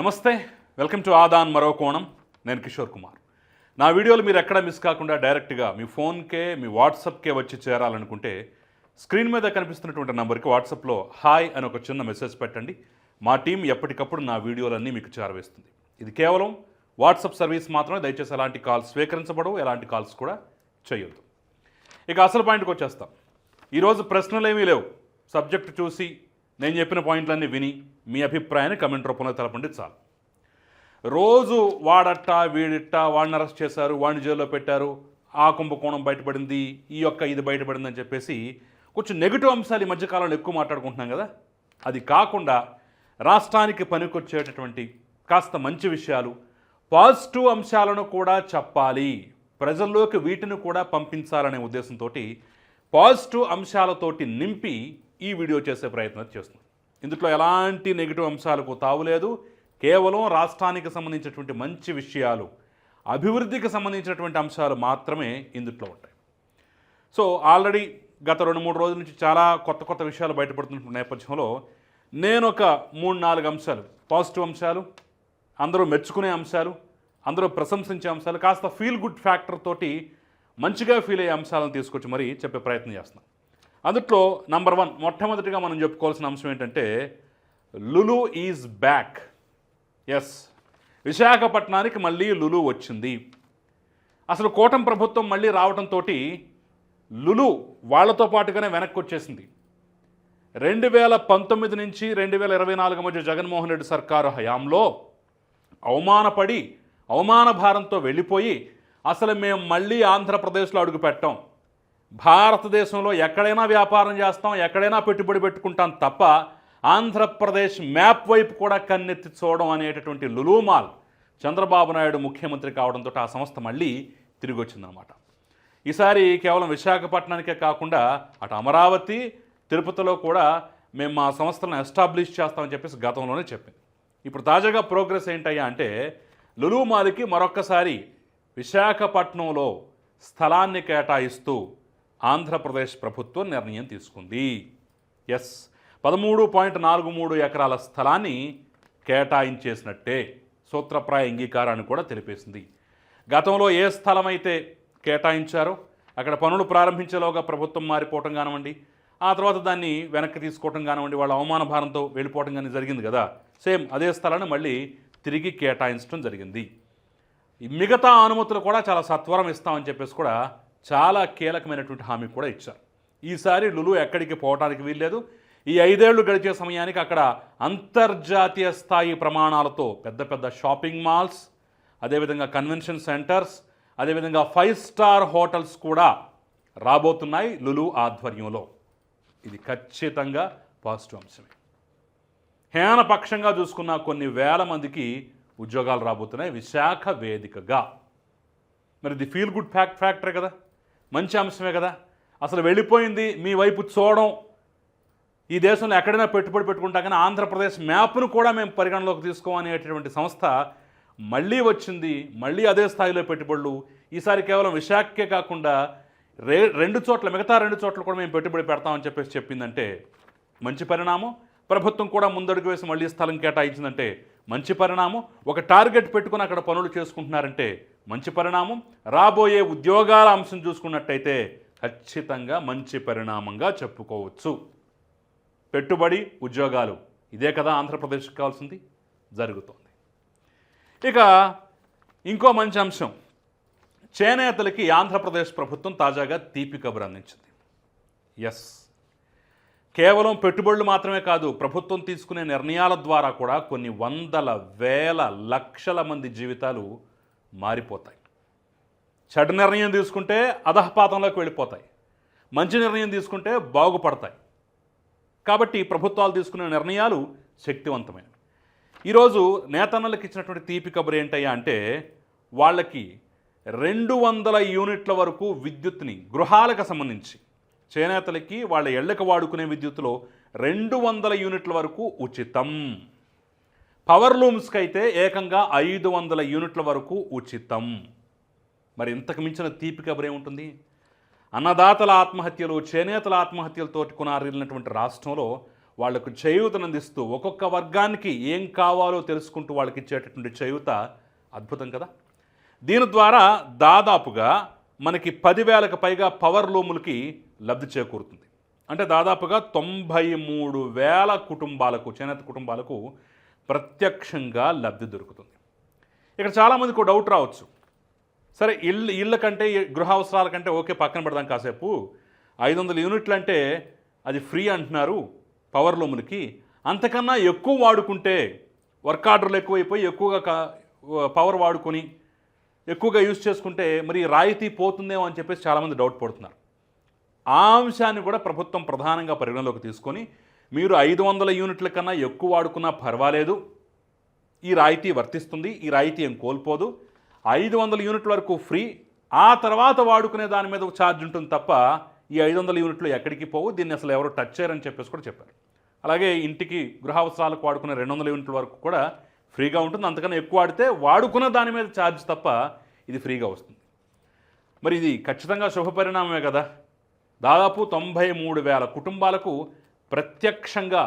నమస్తే, welcome to Aadan మరో కోణం. నేను కిషోర్ కుమార్. నా వీడియోలు మీరు ఎక్కడ మిస్ కాకుండా డైరెక్ట్గా మీ ఫోన్కే మీ వాట్సాప్కే వచ్చి చేరాలనుకుంటే స్క్రీన్ మీద కనిపిస్తున్నటువంటి నెంబర్కి వాట్సాప్లో హాయ్ అని ఒక చిన్న మెసేజ్ పెట్టండి. మా టీం ఎప్పటికప్పుడు నా వీడియోలన్నీ మీకు చేరవేస్తుంది. ఇది కేవలం వాట్సాప్ సర్వీస్ మాత్రమే. దయచేసి ఎలాంటి కాల్స్ స్వీకరించబడవు, ఎలాంటి కాల్స్ కూడా చేయొద్దు. ఇక అసలు పాయింట్కి వచ్చేస్తాం. ఈరోజు ప్రశ్నలు ఏమీ లేవు. సబ్జెక్ట్ చూసి నేను చెప్పిన పాయింట్లన్నీ విని మీ అభిప్రాయాన్ని కమెంట్ రూపంలో తెలపండి చాలు. రోజు వాడట్ట వీడిట్ట, వాడిని అరెస్ట్ చేశారు, వాడిని జైల్లో పెట్టారు, ఆ కుంభకోణం బయటపడింది, ఇది బయటపడింది అని చెప్పేసి కొంచెం నెగిటివ్ అంశాలు ఈ మధ్యకాలంలో ఎక్కువ మాట్లాడుకుంటున్నాం కదా. అది కాకుండా రాష్ట్రానికి పనికొచ్చేటటువంటి కాస్త మంచి విషయాలు, పాజిటివ్ అంశాలను కూడా చెప్పాలి, ప్రజల్లోకి వీటిని కూడా పంపించాలనే ఉద్దేశంతో పాజిటివ్ అంశాలతోటి నింపి ఈ వీడియో చేసే ప్రయత్నం చేస్తున్నాం. ఇందులో ఎలాంటి నెగిటివ్ అంశాలకు తావులేదు. కేవలం రాష్ట్రానికి సంబంధించినటువంటి మంచి విషయాలు, అభివృద్ధికి సంబంధించినటువంటి అంశాలు మాత్రమే ఇందులో ఉంటాయి. సో ఆల్రెడీ గత 2-3 రోజుల నుంచి చాలా కొత్త విషయాలు బయటపడుతున్న నేపథ్యంలో నేను ఒక 3-4 అంశాలు, పాజిటివ్ అంశాలు, అందరూ మెచ్చుకునే అంశాలు, అందరూ ప్రశంసించే అంశాలు, కాస్త ఫీల్ గుడ్ ఫ్యాక్టర్ తోటి మంచిగా ఫీల్ అయ్యే అంశాలను తీసుకొచ్చి మరీ చెప్పే ప్రయత్నం చేస్తున్నాం. అందులో నంబర్ 1 మొట్టమొదటిగా మనం చెప్పుకోవాల్సిన అంశం ఏంటంటే లులు ఈజ్ బ్యాక్. ఎస్, విశాఖపట్నానికి మళ్ళీ లులు వచ్చింది. అసలు కూటమి ప్రభుత్వం మళ్ళీ రావడంతో లులు వాళ్లతో పాటుగానే వెనక్కి వచ్చేసింది. 2019 నుంచి 2024 మధ్య జగన్మోహన్ రెడ్డి సర్కారు హయాంలో అవమానపడి అవమాన భారంతో వెళ్ళిపోయి అసలు మేము మళ్ళీ ఆంధ్రప్రదేశ్లో అడుగు పెట్టాం, భారతదేశంలో ఎక్కడైనా వ్యాపారం చేస్తాం, ఎక్కడైనా పెట్టుబడి పెట్టుకుంటాం తప్ప ఆంధ్రప్రదేశ్ మ్యాప్ వైపు కూడా కన్నెత్తి చూడడం అనేటటువంటి లులు మాల్ చంద్రబాబు నాయుడు ముఖ్యమంత్రి కావడంతో ఆ సంస్థ మళ్ళీ తిరిగి వచ్చిందనమాట. ఈసారి కేవలం విశాఖపట్నానికే కాకుండా అటు అమరావతి, తిరుపతిలో కూడా మేము మా సంస్థలను ఎస్టాబ్లిష్ చేస్తామని చెప్పేసి గతంలోనే చెప్పింది. ఇప్పుడు తాజాగా ప్రోగ్రెస్ ఏంటయ్యా అంటే లులు మాల్కి మరొక్కసారి విశాఖపట్నంలో స్థలాన్ని కేటాయిస్తూ ఆంధ్రప్రదేశ్ ప్రభుత్వం నిర్ణయం తీసుకుంది. ఎస్, 13.43 ఎకరాల స్థలాన్ని కేటాయించేసినట్టే సూత్రప్రాయ అంగీకారాన్ని కూడా తెలిపేసింది. గతంలో ఏ స్థలం అయితే కేటాయించారో అక్కడ పనులు ప్రారంభించేలోగా ప్రభుత్వం మారిపోవటం కానివ్వండి, ఆ తర్వాత దాన్ని వెనక్కి తీసుకోవటం కానివ్వండి, వాళ్ళ అవమాన భారంతో వెళ్ళిపోవటం కానీ జరిగింది కదా. సేమ్ అదే స్థలాన్ని మళ్ళీ తిరిగి కేటాయించడం జరిగింది. మిగతా అనుమతులు కూడా చాలా సత్వరం ఇస్తామని చెప్పేసి కూడా చాలా కీలకమైనటువంటి హామీ కూడా ఇచ్చారు. ఈసారి లులు ఎక్కడికి పోవటానికి వీల్లేదు. ఈ 5 ఏళ్లు గడిచే సమయానికి అక్కడ అంతర్జాతీయ స్థాయి ప్రమాణాలతో పెద్ద షాపింగ్ మాల్స్, అదేవిధంగా కన్వెన్షన్ సెంటర్స్, అదేవిధంగా 5 స్టార్ హోటల్స్ కూడా రాబోతున్నాయి లులు ఆధ్వర్యంలో. ఇది ఖచ్చితంగా పాజిటివ్ అంశమే. హేనపక్షంగా చూసుకున్న కొన్ని వేల మందికి ఉద్యోగాలు రాబోతున్నాయి విశాఖ వేదికగా. మరి ఇది ఫీల్ గుడ్ ఫ్యాక్టరే కదా, మంచి అంశమే కదా. అసలు వెళ్ళిపోయింది మీ వైపు చూడడం, ఈ దేశంలో ఎక్కడైనా పెట్టుబడి పెట్టుకుంటాం కానీ ఆంధ్రప్రదేశ్ మ్యాప్ను కూడా మేము పరిగణలోకి తీసుకోమనేటటువంటి సంస్థ మళ్ళీ వచ్చింది. మళ్ళీ అదే స్థాయిలో పెట్టుబడులు. ఈసారి కేవలం విశాఖకే కాకుండా మిగతా 2 చోట్ల కూడా మేము పెట్టుబడి పెడతామని చెప్పేసి చెప్పిందంటే మంచి పరిణామం. ప్రభుత్వం కూడా ముందడుగు వేసి మళ్ళీ స్థలం కేటాయించిందంటే మంచి పరిణామం. ఒక టార్గెట్ పెట్టుకుని అక్కడ పనులు చేసుకుంటున్నారంటే మంచి పరిణామం. రాబోయే ఉద్యోగాల అంశం చూసుకున్నట్టయితే ఖచ్చితంగా మంచి పరిణామంగా చెప్పుకోవచ్చు. పెట్టుబడి, ఉద్యోగాలు, ఇదే కదా ఆంధ్రప్రదేశ్కి కావాల్సింది, జరుగుతోంది. ఇక ఇంకో మంచి అంశం, చేనేతలకి ఆంధ్రప్రదేశ్ ప్రభుత్వం తాజాగా తీపి కబురు అందించింది. ఎస్, కేవలం పెట్టుబడులు మాత్రమే కాదు, ప్రభుత్వం తీసుకునే నిర్ణయాల ద్వారా కూడా కొన్ని వందల వేల లక్షల మంది జీవితాలు మారిపోతాయి. చెడు నిర్ణయం తీసుకుంటే అధఃపాతంలోకి వెళ్ళిపోతాయి, మంచి నిర్ణయం తీసుకుంటే బాగుపడతాయి. కాబట్టి ప్రభుత్వాలు తీసుకునే నిర్ణయాలు శక్తివంతమైనవి. ఈరోజు నేతన్నలకు ఇచ్చినటువంటి తీపి కబురు ఏంటయ్యా అంటే వాళ్ళకి 200 యూనిట్ల వరకు విద్యుత్ని గృహాలకు సంబంధించి చేనేతలకి వాళ్ళ ఇళ్లకు వాడుకునే విద్యుత్తులో 200 యూనిట్ల వరకు ఉచితం. పవర్ లూమ్స్కి అయితే ఏకంగా 500 యూనిట్ల వరకు ఉచితం. మరి ఇంతకు మించిన తీపి కబురు ఏముంటుంది? అన్నదాతల ఆత్మహత్యలు, చేనేతల ఆత్మహత్యలతో కొనారిల్లినటువంటి రాష్ట్రంలో వాళ్లకు చేయూతనందిస్తూ ఒక్కొక్క వర్గానికి ఏం కావాలో తెలుసుకుంటూ వాళ్ళకి ఇచ్చేటటువంటి చేయూత అద్భుతం కదా. దీని ద్వారా దాదాపుగా మనకి 10,000కు పైగా పవర్ లూములకి లబ్ధి చేకూరుతుంది. అంటే దాదాపుగా 93,000 కుటుంబాలకు, చేనేత కుటుంబాలకు ప్రత్యక్షంగా లబ్ధి దొరుకుతుంది. ఇక్కడ చాలామందికి డౌట్ రావచ్చు, సరే ఇళ్ళ కంటే గృహ అవసరాల కంటే ఓకే పక్కన పెడదాం కాసేపు, 500 యూనిట్లు అంటే అది ఫ్రీ అంటున్నారు పవర్ లూములకి, అంతకన్నా ఎక్కువ వాడుకుంటే వర్క్ ఆర్డర్లు ఎక్కువైపోయి ఎక్కువగా పవర్ వాడుకొని ఎక్కువగా యూజ్ చేసుకుంటే మరి రాయితీ పోతుందేమో అని చెప్పేసి చాలామంది డౌట్ పడుతున్నారు. ఆ అంశాన్ని కూడా ప్రభుత్వం ప్రధానంగా పరిగణలోకి తీసుకొని మీరు 500 యూనిట్ల కన్నా ఎక్కువ వాడుకున్నా పర్వాలేదు, ఈ రాయితీ వర్తిస్తుంది, ఈ రాయితీ ఏం కోల్పోదు, 500 యూనిట్ల వరకు ఫ్రీ, ఆ తర్వాత వాడుకునే దాని మీద ఛార్జ్ ఉంటుంది తప్ప ఈ 500 యూనిట్లు ఎక్కడికి పోవు, దీన్ని అసలు ఎవరు టచ్ చేయరని చెప్పేసి కూడా చెప్పారు. అలాగే ఇంటికి గృహ అవసరాలకు వాడుకునే 200 యూనిట్ల వరకు కూడా ఫ్రీగా ఉంటుంది, అంతకన్నా ఎక్కువ వాడితే వాడుకున్న దాని మీద ఛార్జ్ తప్ప ఇది ఫ్రీగా వస్తుంది. మరి ఇది ఖచ్చితంగా శుభపరిణామమే కదా. దాదాపు 93,000 కుటుంబాలకు ప్రత్యక్షంగా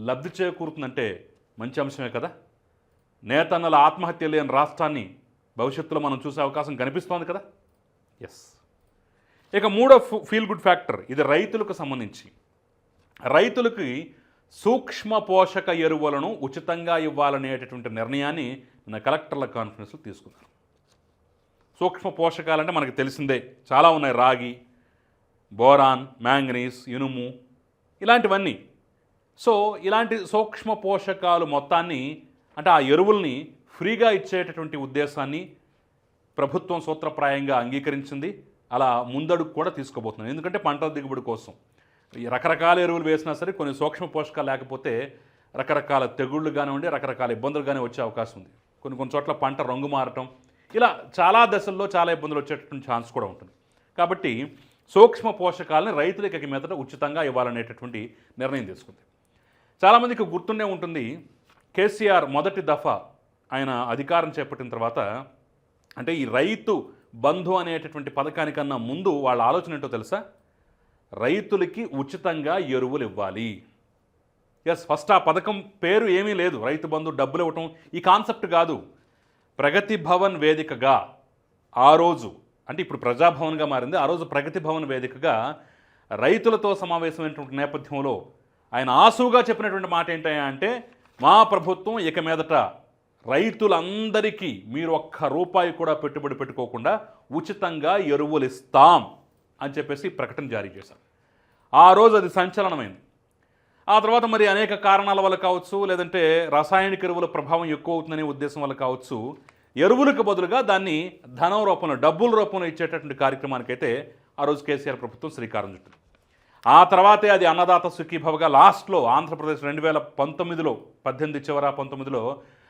లబ్ధి చేకూరుతుందంటే మంచి అంశమే కదా. నేతన్నల ఆత్మహత్య లేని రాష్ట్రాన్ని భవిష్యత్తులో మనం చూసే అవకాశం కనిపిస్తోంది కదా. ఎస్. ఇక మూడో ఫీల్ గుడ్ ఫ్యాక్టర్, ఇది రైతులకు సంబంధించి. రైతులకి సూక్ష్మ పోషక ఎరువులను ఉచితంగా ఇవ్వాలనేటటువంటి నిర్ణయాన్ని నిన్న కలెక్టర్ల కాన్ఫరెన్స్లో తీసుకున్నారు. సూక్ష్మ పోషకాలంటే మనకు తెలిసిందే, చాలా ఉన్నాయి, రాగి, బోరాన్, మ్యాంగనీస్, ఇనుము, ఇలాంటివన్నీ. సో ఇలాంటి సూక్ష్మ పోషకాలు మొత్తాన్ని అంటే ఆ ఎరువుల్ని ఫ్రీగా ఇచ్చేటటువంటి ఉద్దేశాన్ని ప్రభుత్వం సూత్రప్రాయంగా అంగీకరించింది. అలా ముందడుగు కూడా తీసుకోబోతున్నాను. ఎందుకంటే పంటల దిగుబడి కోసం రకరకాల ఎరువులు వేసినా సరే కొన్ని సూక్ష్మ పోషకాలు లేకపోతే రకరకాల తెగుళ్ళు కానివ్వండి, రకరకాల ఇబ్బందులు కానీ వచ్చే అవకాశం ఉంది. కొన్ని చోట్ల పంట రంగు మారటం, ఇలా చాలా దశల్లో చాలా ఇబ్బందులు వచ్చేటటువంటి ఛాన్స్ కూడా ఉంటుంది. కాబట్టి సూక్ష్మ పోషకాలని రైతులకి ఇక మీదట ఉచితంగా ఇవ్వాలనేటటువంటి నిర్ణయం తీసుకుంది. చాలామందికి గుర్తుండే ఉంటుంది, కేసీఆర్ మొదటి దఫా ఆయన అధికారం చేపట్టిన తర్వాత అంటే ఈ రైతు బంధు అనేటటువంటి పథకానికన్నా ముందు వాళ్ళ ఆలోచన ఏంటో తెలుసా? రైతులకి ఉచితంగా ఎరువులు ఇవ్వాలి. ఎస్, ఫస్ట్ ఆ పథకం పేరు ఏమీ లేదు, రైతు బంధు డబ్బులు ఇవ్వటం ఈ కాన్సెప్ట్ కాదు. ప్రగతి భవన్ వేదికగా ఆ రోజు, అంటే ఇప్పుడు ప్రజాభవన్గా మారింది, ఆ రోజు ప్రగతి భవన్ వేదికగా రైతులతో సమావేశమైనటువంటి నేపథ్యంలో ఆయన ఆసుగా చెప్పినటువంటి మాట ఏంటంటే, మా ప్రభుత్వం ఇక మీదట రైతులందరికీ మీరు ఒక్క రూపాయి కూడా పెట్టుబడి పెట్టుకోకుండా ఉచితంగా ఎరువులు ఇస్తాం అని చెప్పేసి ప్రకటన జారీ చేశారు. ఆ రోజు అది సంచలనమైంది. ఆ తర్వాత మరి అనేక కారణాల వల్ల కావచ్చు, లేదంటే రసాయనిక ఎరువుల ప్రభావం ఎక్కువ అవుతుందనే ఉద్దేశం వల్ల కావచ్చు, ఎరువులకు బదులుగా దాన్ని ధనం రూపంలో, డబ్బుల రూపంలో ఇచ్చేటటువంటి కార్యక్రమానికైతే ఆ రోజు కేసీఆర్ ప్రభుత్వం శ్రీకారం చుట్టింది. ఆ తర్వాతే అది అన్నదాత సుఖీభవగా లాస్ట్లో ఆంధ్రప్రదేశ్ 2019లో 18 చివర 19లో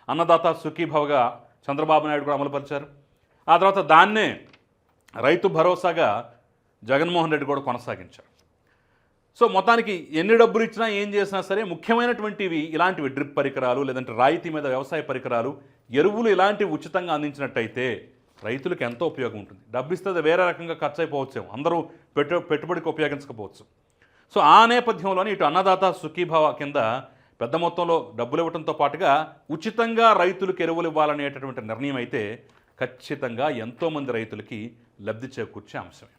అన్నదాత సుఖీభవగా చంద్రబాబు నాయుడు కూడా అమలుపరిచారు. ఆ తర్వాత దాన్నే రైతు భరోసాగా జగన్మోహన్ రెడ్డి కూడా కొనసాగించారు. సో మొత్తానికి ఎన్ని డబ్బులు ఇచ్చినా ఏం చేసినా సరే ముఖ్యమైనటువంటివి ఇలాంటివి డ్రిప్ పరికరాలు, లేదంటే రాయితీ మీద వ్యవసాయ పరికరాలు, ఎరువులు ఇలాంటివి ఉచితంగా అందించినట్టయితే రైతులకు ఎంతో ఉపయోగం ఉంటుంది. డబ్బు ఇస్తే వేరే రకంగా ఖర్చు అయిపోవచ్చేమో, అందరూ పెట్టుబడికి ఉపయోగించకపోవచ్చు. సో ఆ నేపథ్యంలోనే ఇటు అన్నదాత సుఖీభవ కింద పెద్ద మొత్తంలో డబ్బులు ఇవ్వడంతో పాటుగా ఉచితంగా రైతులకు ఎరువులు ఇవ్వాలనేటటువంటి నిర్ణయం అయితే ఖచ్చితంగా ఎంతోమంది రైతులకి లబ్ధి చేకూర్చే అంశమే.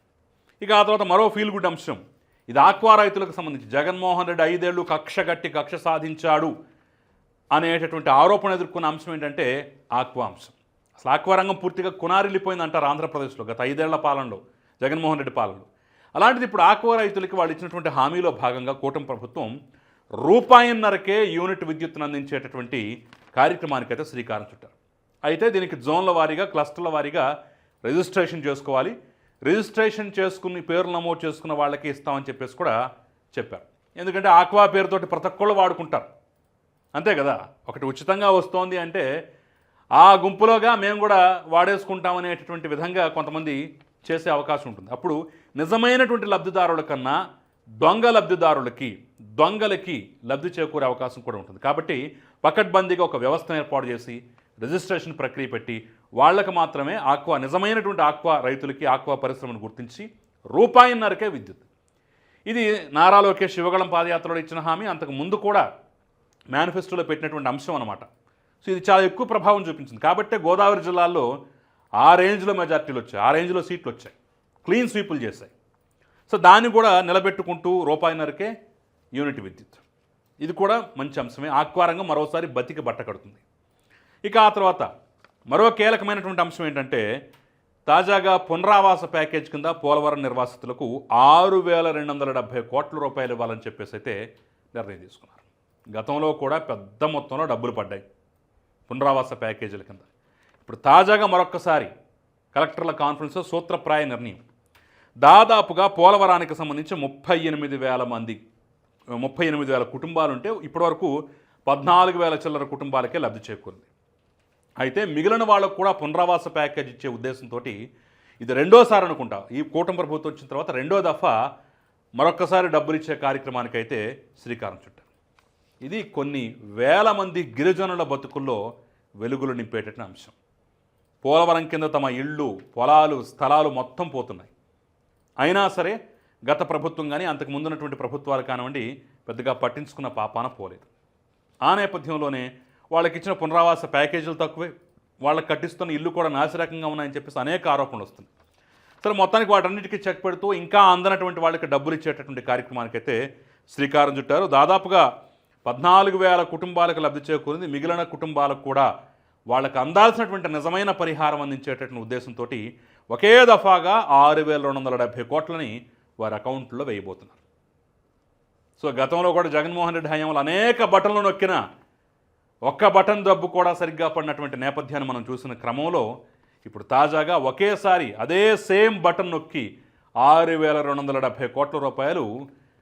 ఇక ఆ తర్వాత మరో ఫీల్ గుడ్ అంశం, ఇది ఆక్వా రైతులకు సంబంధించి. జగన్మోహన్ రెడ్డి 5 ఏళ్ళు కక్ష సాధించాడు అనేటటువంటి ఆరోపణ ఎదుర్కొన్న అంశం ఏంటంటే ఆక్వా అంశం. అసలు ఆక్వా రంగం పూర్తిగా కునారిల్లిపోయింది అంటారు ఆంధ్రప్రదేశ్లో గత 5 ఏళ్ల పాలనలో, జగన్మోహన్ రెడ్డి పాలనలో. అలాంటిది ఇప్పుడు ఆక్వా రైతులకి వాళ్ళు ఇచ్చినటువంటి హామీలో భాగంగా కూటమి ప్రభుత్వం ₹1.5కే యూనిట్ విద్యుత్తును అందించేటటువంటి కార్యక్రమానికైతే శ్రీకారం చుట్టారు. అయితే దీనికి జోన్ల వారీగా, క్లస్టర్ల వారీగా రిజిస్ట్రేషన్ చేసుకోవాలి. రిజిస్ట్రేషన్ చేసుకుని పేర్లు నమోదు చేసుకున్న వాళ్ళకి ఇస్తామని చెప్పేసి కూడా చెప్పారు. ఎందుకంటే ఆక్వా పేరుతోటి ప్రతి ఒక్కళ్ళు వాడుకుంటారు, అంతే కదా. ఒకటి ఉచితంగా వస్తోంది అంటే ఆ గుంపులోగా మేము కూడా వాడేసుకుంటామనేటటువంటి విధంగా కొంతమంది చేసే అవకాశం ఉంటుంది. అప్పుడు నిజమైనటువంటి లబ్ధిదారుల కన్నా దొంగలకి లబ్ధి చేకూరే అవకాశం కూడా ఉంటుంది. కాబట్టి పకడ్బందీగా ఒక వ్యవస్థను ఏర్పాటు చేసి రిజిస్ట్రేషన్ ప్రక్రియ పెట్టి వాళ్ళకి మాత్రమే నిజమైనటువంటి ఆక్వా రైతులకి ఆక్వా పరిశ్రమను గుర్తించి ₹1.5కే విద్యుత్. ఇది నారా లోకేష్ యువగళం పాదయాత్రలో ఇచ్చిన హామీ, అంతకు ముందు కూడా మేనిఫెస్టోలో పెట్టినటువంటి అంశం అనమాట. సో ఇది చాలా ఎక్కువ ప్రభావం చూపించింది. కాబట్టే గోదావరి జిల్లాల్లో ఆ రేంజ్లో మెజార్టీలు వచ్చాయి, ఆ రేంజ్లో సీట్లు వచ్చాయి, క్లీన్ స్వీపులు చేశాయి. సో దాన్ని కూడా నిలబెట్టుకుంటూ రూపాయిన్నరకే యూనిట్ విద్యుత్, ఇది కూడా మంచి అంశమే. ఆక్వారంగం మరోసారి బతికి బట్ట కడుతుంది. ఇక ఆ తర్వాత మరో కీలకమైనటువంటి అంశం ఏంటంటే, తాజాగా పునరావాస ప్యాకేజ్ కింద పోలవరం నిర్వాసితులకు 6,270 కోట్ల రూపాయలు ఇవ్వాలని చెప్పేసి అయితే నిర్ణయం తీసుకున్నారు. గతంలో కూడా పెద్ద మొత్తంలో డబ్బులు పడ్డాయి పునరావాస ప్యాకేజీల కింద. ఇప్పుడు తాజాగా మరొక్కసారి కలెక్టర్ల కాన్ఫరెన్స్లో సూత్రప్రాయ నిర్ణయం. దాదాపుగా పోలవరానికి సంబంధించి 38,000 కుటుంబాలు ఉంటే ఇప్పటివరకు 14,000 చిల్లర కుటుంబాలకే లబ్ధి చేకూరింది. అయితే మిగిలిన వాళ్ళకు కూడా పునరావాస ప్యాకేజ్ ఇచ్చే ఉద్దేశంతో ఇది రెండోసారి అనుకుంటా, ఈ కూటమి ప్రభుత్వం వచ్చిన తర్వాత రెండో దఫా మరొక్కసారి డబ్బులు ఇచ్చే కార్యక్రమానికైతే శ్రీకారం చుట్టారు. ఇది కొన్ని వేల మంది గిరిజనుల బతుకుల్లో వెలుగులు నింపేటటువంటి అంశం. పోలవరం కింద తమ ఇళ్ళు, పొలాలు, స్థలాలు మొత్తం పోతున్నాయి. అయినా సరే గత ప్రభుత్వం కానీ అంతకు ముందున్నటువంటి ప్రభుత్వాలు కానివ్వండి పెద్దగా పట్టించుకున్న పాపాన పోలేదు. ఆ నేపథ్యంలోనే వాళ్ళకి ఇచ్చిన పునరావాస ప్యాకేజీలు తక్కువే, వాళ్ళకి కట్టిస్తున్న ఇల్లు కూడా నాసిరకంగా ఉన్నాయని చెప్పేసి అనేక ఆరోపణలు వస్తున్నాయి. సరే మొత్తానికి వాటన్నిటికీ చెక్ పెడుతూ ఇంకా అందనటువంటి వాళ్ళకి డబ్బులు ఇచ్చేటటువంటి కార్యక్రమానికైతే శ్రీకారం చుట్టారు. దాదాపుగా 14,000 కుటుంబాలకు లబ్ధి చేకూరింది. మిగిలిన కుటుంబాలకు కూడా వాళ్ళకు అందాల్సినటువంటి నిజమైన పరిహారం అందించేటటువంటి ఉద్దేశంతో ఒకే దఫాగా 6,270 కోట్లని వారి అకౌంట్లో వేయబోతున్నారు. సో గతంలో కూడా జగన్మోహన్ రెడ్డి హయాంలో అనేక బటన్లు నొక్కినా ఒక్క బటన్ దబ్బు కూడా సరిగ్గా పడినటువంటి నేపథ్యాన్ని మనం చూసిన క్రమంలో ఇప్పుడు తాజాగా ఒకేసారి అదే సేమ్ బటన్ నొక్కి 6,270 కోట్ల రూపాయలు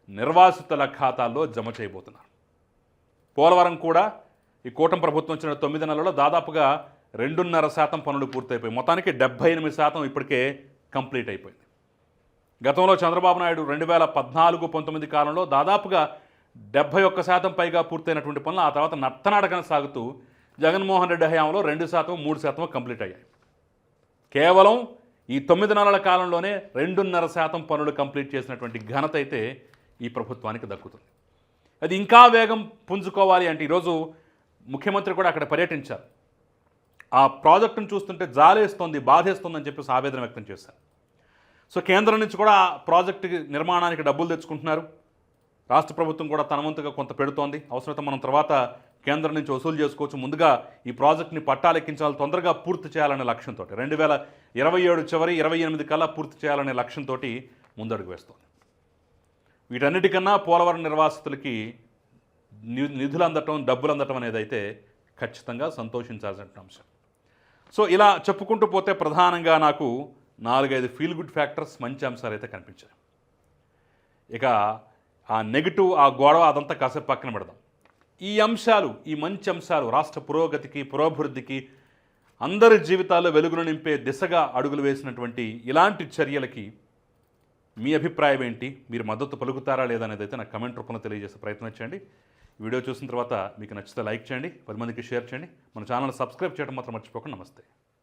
నిర్వాసితుల ఖాతాల్లో జమ చేయబోతున్నారు. పోలవరం కూడా ఈ కూటమి ప్రభుత్వం వచ్చిన 9 నెలల్లో దాదాపుగా 2.5% పనులు పూర్తయిపోయి మొత్తానికి 78% ఇప్పటికే కంప్లీట్ అయిపోయింది. గతంలో చంద్రబాబు నాయుడు 2014-19 కాలంలో దాదాపుగా 71% పైగా పూర్తయినటువంటి పనులు ఆ తర్వాత నత్తనడకన సాగుతూ జగన్మోహన్ రెడ్డి హయాంలో 2%, 3% కంప్లీట్ అయ్యాయి. కేవలం ఈ 9 నెలల కాలంలోనే 2.5% పనులు కంప్లీట్ చేసినటువంటి ఘనత అయితే ఈ ప్రభుత్వానికి దక్కుతుంది. అది ఇంకా వేగం పుంజుకోవాలి అంటే ఈరోజు ముఖ్యమంత్రి కూడా అక్కడ పర్యటించారు. ఆ ప్రాజెక్టును చూస్తుంటే జాలేస్తుంది, బాధేస్తుందని చెప్పేసి ఆవేదన వ్యక్తం చేశారు. సో కేంద్రం నుంచి కూడా ఆ ప్రాజెక్టు నిర్మాణానికి డబ్బులు తెచ్చుకుంటున్నారు. రాష్ట్ర ప్రభుత్వం కూడా తన వంతుగా కొంత పెడుతోంది. అవసరమైతే మనం తర్వాత కేంద్రం నుంచి వసూలు చేసుకోవచ్చు. ముందుగా ఈ ప్రాజెక్ట్ని పట్టాలెక్కించాలి, తొందరగా పూర్తి చేయాలనే లక్ష్యంతో 2027 చివరి 28 కల్లా పూర్తి చేయాలనే లక్ష్యంతో ముందడుగు వేస్తోంది. వీటన్నిటికన్నా పోలవరం నిర్వాసితులకి నిధులు అందటం, డబ్బులు అందటం అనేది అయితే ఖచ్చితంగా సంతోషించాల్సిన అంశం. సో ఇలా చెప్పుకుంటూ పోతే ప్రధానంగా నాకు 4-5 ఫీల్ గుడ్ ఫ్యాక్టర్స్, మంచి అంశాలు అయితే కనిపించాయి. ఇక ఆ నెగిటివ్, ఆ గొడవ అదంతా కాసేపు పక్కన పెడదాం. ఈ అంశాలు, ఈ మంచి అంశాలు రాష్ట్ర పురోగతికి, పురోభివృద్ధికి, అందరి జీవితాల్లో వెలుగును నింపే దిశగా అడుగులు వేసినటువంటి ఇలాంటి చర్యలకి మీ అభిప్రాయం ఏంటి? మీరు మద్దతు పలుకుతారా లేదా అనేది అయితే నాకు కమెంట్ రూపంలో తెలియజేసే ప్రయత్నం చేయండి. వీడియో చూసిన తర్వాత మీకు నచ్చితే లైక్ చేయండి, 10 మందికి షేర్ చేయండి. మన ఛానల్ సబ్స్క్రైబ్ చేయడం మాత్రం మర్చిపోకండి. నమస్తే.